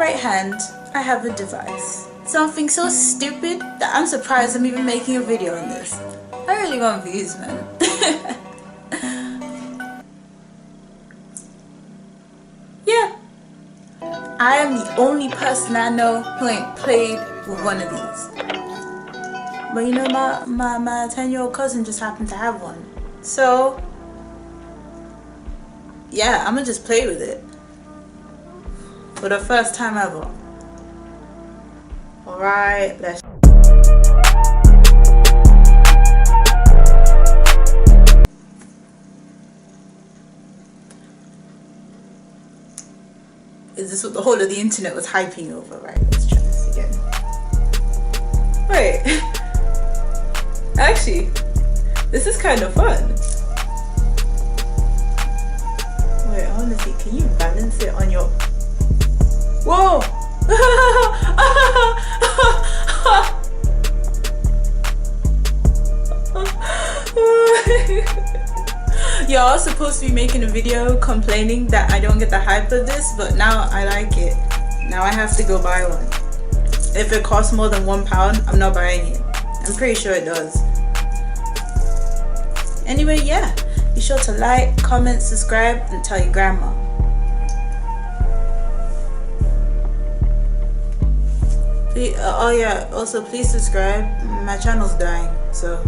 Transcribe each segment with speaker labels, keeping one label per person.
Speaker 1: right hand, I have a device. Something so stupid that I'm surprised I'm even making a video on this. I really want views, man. Yeah. I am the only person I know who ain't played with one of these. But you know, my 10-year-old cousin just happened to have one. So, yeah, I'm gonna just play with it. For the first time ever. Alright, let's... Is this what the whole of the internet was hyping over? Right, let's try this again. Wait. Actually, this is kind of fun. Wait, I want to see. Can you balance it on your... Whoa! Yo, I was supposed to be making a video complaining that I don't get the hype of this, but now I like it. Now I have to go buy one. If it costs more than £1, I'm not buying it. I'm pretty sure it does. Anyway, yeah. Be sure to like, comment, subscribe, and tell your grandma. Oh yeah, also please subscribe. My channel's dying, so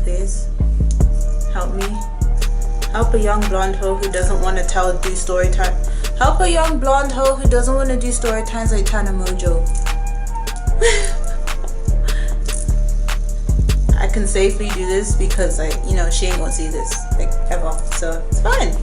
Speaker 1: please help me. Help a young blonde hoe who doesn't want to do story time. Help a young blonde hoe who doesn't want to do story times like Tana Mojo. I can safely do this because, like, you know, she ain't gonna see this like ever, so it's fine.